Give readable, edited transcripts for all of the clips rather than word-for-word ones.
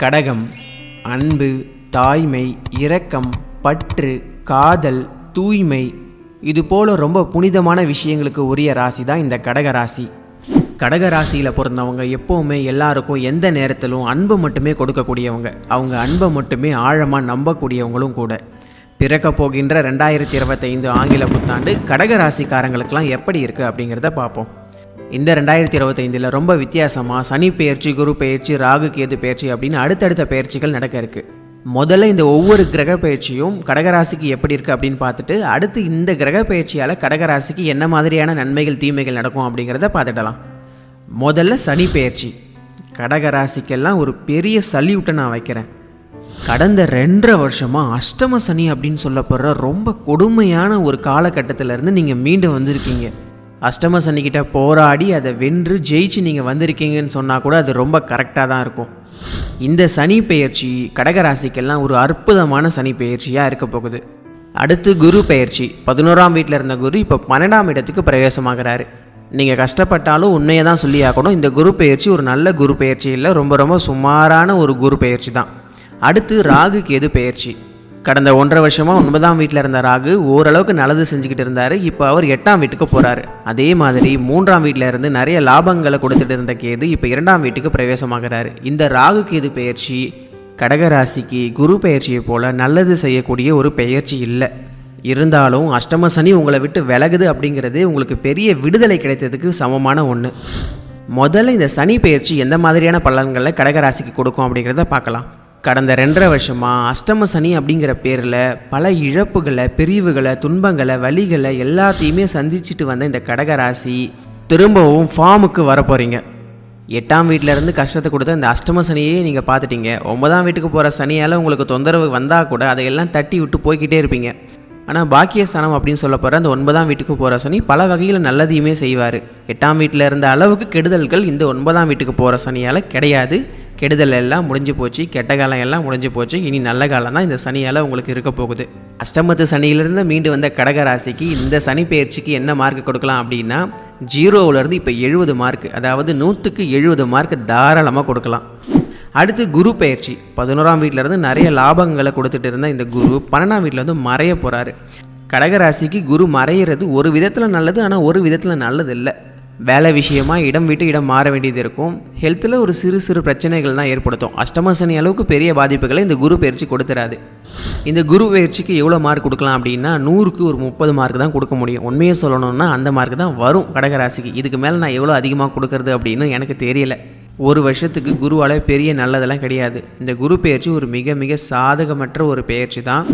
கடகம் அன்பு, தாய்மை, இரக்கம், பற்று, காதல், தூய்மை, இதுபோல் ரொம்ப புனிதமான விஷயங்களுக்கு உரிய ராசி தான் இந்த கடக ராசி. கடக ராசியில் பிறந்தவங்க எப்போவுமே எல்லாருக்கும் எந்த நேரத்திலும் அன்பை மட்டுமே கொடுக்கக்கூடியவங்க. அவங்க அன்பை மட்டுமே ஆழமாக நம்பக்கூடியவங்களும் கூட. பிறக்க போகின்ற 2025 ஆங்கில புத்தாண்டு கடக ராசிக்காரங்களுக்கெல்லாம் எப்படி இருக்குது அப்படிங்கிறத பார்ப்போம். இந்த 2025 ரொம்ப வித்தியாசமாக சனி பெயர்ச்சி, குரு பெயர்ச்சி, ராகு கேது பெயர்ச்சி அப்படின்னு அடுத்தடுத்த பெயர்ச்சிகள் நடக்க இருக்குது. முதல்ல இந்த ஒவ்வொரு கிரக பயிற்சியும் கடகராசிக்கு எப்படி இருக்குது அப்படின்னு பார்த்துட்டு அடுத்து இந்த கிரக பயிற்சியால் கடகராசிக்கு என்ன மாதிரியான நன்மைகள் தீமைகள் நடக்கும் அப்படிங்கிறத பார்த்துடலாம். முதல்ல சனி பெயர்ச்சி. கடகராசிக்கெல்லாம் ஒரு பெரிய சல்யூட்டை நான் வைக்கிறேன். கடந்த 2.5 வருஷமாக அஷ்டம சனி அப்படின்னு சொல்லப்படுற ரொம்ப கொடுமையான ஒரு காலகட்டத்திலேருந்து நீங்கள் மீண்டு வந்திருக்கீங்க. அஷ்டம சனிக்கிட்ட போராடி அதை வென்று ஜெயிச்சு நீங்கள் வந்திருக்கீங்கன்னு சொன்னால் கூட அது ரொம்ப கரெக்டாக தான் இருக்கும். இந்த சனி பெயர்ச்சி கடகராசிக்கெல்லாம் ஒரு அற்புதமான சனி பெயர்ச்சியாக இருக்க போகுது. அடுத்து குரு பெயர்ச்சி. 11ஆம் வீட்டில் இருந்த குரு இப்போ 12ஆம் இடத்துக்கு பிரவேசமாகிறாரு. நீங்கள் கஷ்டப்பட்டாலும் உண்மையை தான் சொல்லி ஆகணும், இந்த குரு பெயர்ச்சி ஒரு நல்ல குரு பெயர்ச்சி இல்லை, ரொம்ப ரொம்ப சுமாரான ஒரு குரு பெயர்ச்சி தான். அடுத்து ராகு கேது பெயர்ச்சி. கடந்த 1.5 வருஷமாக 9ஆம் வீட்டில் இருந்த ராகு ஓரளவுக்கு நல்லது செஞ்சுக்கிட்டு இருந்தார். இப்போ அவர் 8ஆம் வீட்டுக்கு போகிறாரு. அதே மாதிரி 3ஆம் வீட்டில் இருந்து நிறைய லாபங்களை கொடுத்துட்டு இருந்த கேது இப்போ 2ஆம் வீட்டுக்கு பிரவேசமாகிறாரு. இந்த ராகு கேது பெயர்ச்சி கடகராசிக்கு குரு பெயர்ச்சியை போல் நல்லது செய்யக்கூடிய ஒரு பெயர்ச்சி இல்லை. இருந்தாலும் அஷ்டம சனி உங்களை விட்டு விலகுது அப்படிங்கிறது உங்களுக்கு பெரிய விடுதலை கிடைத்ததுக்கு சமமான ஒன்று. முதல்ல இந்த சனி பெயர்ச்சி எந்த மாதிரியான பலன்களை கடகராசிக்கு கொடுக்கும் அப்படிங்கிறத பார்க்கலாம். கடந்த 2.5 வருஷமாக அஷ்டம சனி அப்படிங்கிற பேரில் பல இழப்புகளை, பிரிவுகளை, துன்பங்களை, வலிகளை எல்லாத்தையுமே சந்திச்சுட்டு வந்த இந்த கடகராசி திரும்பவும் ஃபார்முக்கு வரப்போகிறீங்க. 8ஆம் வீட்டிலேருந்து கஷ்டத்தை கொடுத்த இந்த அஷ்டம சனியே நீங்கள் பார்த்துட்டீங்க. 9ஆம் வீட்டுக்கு போகிற சனியால் உங்களுக்கு தொந்தரவு வந்தால் கூட அதையெல்லாம் தட்டி விட்டு போய்கிட்டே இருப்பீங்க. ஆனால் பாக்கியஸ்தானம் அப்படின்னு சொல்ல போகிற அந்த 9ஆம் வீட்டுக்கு போகிற சனி பல வகையில் நல்லதையுமே செய்வார். 8ஆம் வீட்டில் இருந்த அளவுக்கு கெடுதல்கள் இந்த 9ஆம் வீட்டுக்கு போகிற சனியால் கிடையாது. கெடுதல் எல்லாம் முடிஞ்சு போச்சு, கெட்ட காலம் எல்லாம் முடிஞ்சு போச்சு. இனி நல்ல காலம் தான் இந்த சனியால் உங்களுக்கு இருக்க போகுது. அஷ்டமத்து சனியிலிருந்து மீண்டு வந்த கடகராசிக்கு இந்த சனி பெயர்ச்சிக்கு என்ன மார்க் கொடுக்கலாம் அப்படின்னா 0லேருந்து இப்போ 70 மார்க், அதாவது 100க்கு 70 மார்க் தாராளமாக கொடுக்கலாம். அடுத்து குரு பெயர்ச்சி. 11ஆம் வீட்டிலேருந்து நிறைய லாபங்களை கொடுத்துட்டு இருந்த இந்த குரு 12ஆம் வீட்டில் வந்து மறைய போகிறாரு. கடகராசிக்கு குரு மறையிறது ஒரு விதத்தில் நல்லது, ஆனால் ஒரு விதத்தில் நல்லது இல்லை. வேலை விஷயமாக இடம் விட்டு இடம் மாற வேண்டியது இருக்கும். ஹெல்த்தில் ஒரு சிறு சிறு பிரச்சனைகள் தான் ஏற்படுத்தும். அஷ்டம சனி அளவுக்கு பெரிய பாதிப்புகளை இந்த குரு பயிற்சி கொடுத்துறாது. இந்த குரு பயிற்சிக்கு எவ்வளோ மார்க் கொடுக்கலாம் அப்படின்னா 100க்கு ஒரு 30 மார்க் தான் கொடுக்க முடியும். உண்மையை சொல்லணும்னா அந்த மார்க் தான் வரும் கடகராசிக்கு. இதுக்கு மேலே நான் எவ்வளோ அதிகமாக கொடுக்கறது அப்படின்னு எனக்கு தெரியல. ஒரு வருஷத்துக்கு குருவால் பெரிய நல்லதெல்லாம் கிடையாது. இந்த குரு பெயர்ச்சி ஒரு மிக மிக சாதகமற்ற ஒரு பெயர்ச்சி தான்.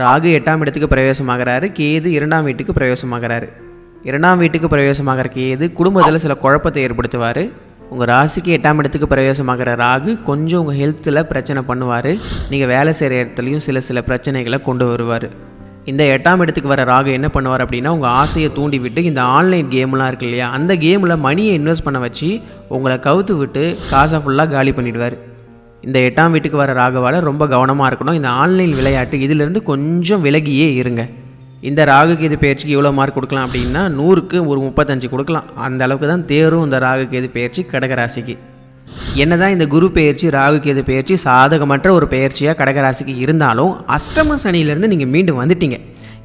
ராகு 8ஆம் இடத்துக்கு பிரவேசமாகிறாரு, கேது 2ஆம் வீட்டுக்கு பிரவேசமாகிறாரு. 2ஆம் வீட்டுக்கு பிரவேசமாகிற கேது குடும்பத்தில் சில குழப்பத்தை ஏற்படுத்துவார். உங்கள் ராசிக்கு 8ஆம் இடத்துக்கு பிரவேசமாகிற ராகு கொஞ்சம் உங்கள் ஹெல்த்தில் பிரச்சனை பண்ணுவார். நீங்கள் வேலை செய்கிற இடத்துலையும் சில பிரச்சனைகளை கொண்டு வருவார். இந்த 8ஆம் இடத்துக்கு வர ராகு என்ன பண்ணுவார் அப்படின்னா உங்கள் ஆசையை தூண்டி விட்டு இந்த ஆன்லைன் கேம்லாம் இருக்கு இல்லையா, அந்த கேமில் மணியை இன்வெஸ்ட் பண்ண வச்சு உங்களை கவுத்து விட்டு காசை ஃபுல்லாக காலி பண்ணிவிடுவார். இந்த 8ஆம் வீட்டுக்கு வர ராகுவால் ரொம்ப கவனமாக இருக்கணும். இந்த ஆன்லைன் விளையாட்டு இதிலிருந்து கொஞ்சம் விலகியே இருங்க. இந்த ராகு கேது பெயர்ச்சிக்கு எவ்வளோ மார்க் கொடுக்கலாம் அப்படின்னா 100க்கு ஒரு 35 கொடுக்கலாம். அந்த அளவுக்கு தான் தேரும் இந்த ராகு கேது பெயர்ச்சி கடகராசிக்கு. என்னதான் இந்த குரு பெயர்ச்சி, ராகு கேது பெயர்ச்சி சாதகமற்ற ஒரு பெயர்ச்சியாக கடகராசிக்கு இருந்தாலும் அஷ்டம சனியிலேருந்து நீங்கள் மீண்டும் வந்துட்டீங்க.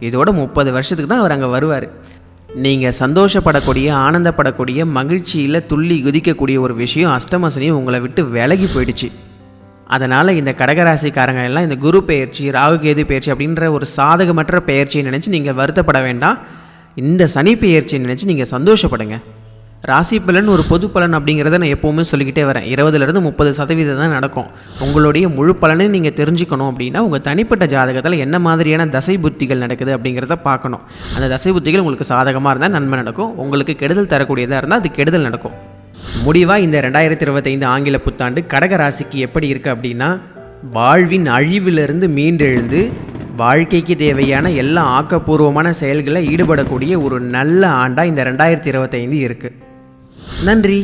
இதோட 30 வருஷத்துக்கு தான் அவர் அங்கே வருவார். நீங்கள் சந்தோஷப்படக்கூடிய, ஆனந்தப்படக்கூடிய, மகிழ்ச்சியில் துள்ளி குதிக்கக்கூடிய ஒரு விஷயம் அஷ்டம சனி உங்களை விட்டு விலகி போயிடுச்சு. அதனால் இந்த கடகராசிக்காரங்க எல்லாம் இந்த குரு பெயர்ச்சி, ராகு கேது பெயர்ச்சி அப்படின்ற ஒரு சாதகமற்ற பெயர்ச்சியை நினச்சி நீங்கள் வருத்தப்பட வேண்டாம். இந்த சனி பெயர்ச்சியை நினச்சி நீங்கள் சந்தோஷப்படுங்க. ராசி பலன் ஒரு பொது பலன் அப்படிங்கிறத நான் எப்போவுமே சொல்லிக்கிட்டே வரேன். 20லேருந்து 30% தான் நடக்கும். உங்களுடைய முழு பலனை நீங்கள் தெரிஞ்சுக்கணும் அப்படின்னா உங்கள் தனிப்பட்ட ஜாதகத்தில் என்ன மாதிரியான தசை புத்திகள் நடக்குது அப்படிங்கிறத பார்க்கணும். அந்த தசை புத்திகள் உங்களுக்கு சாதகமாக இருந்தால் நன்மை நடக்கும், உங்களுக்கு கெடுதல் தரக்கூடியதாக இருந்தால் அது கெடுதல் நடக்கும். முடிவாக இந்த 2025 ஆங்கில புத்தாண்டு கடகராசிக்கு எப்படி இருக்குது அப்படின்னா வாழ்வின் அழிவிலிருந்து மீண்டெழுந்து வாழ்க்கைக்கு தேவையான எல்லா ஆக்கப்பூர்வமான செயல்களில் ஈடுபடக்கூடிய ஒரு நல்ல ஆண்டாக இந்த 2025 இருக்குது. நன்றி.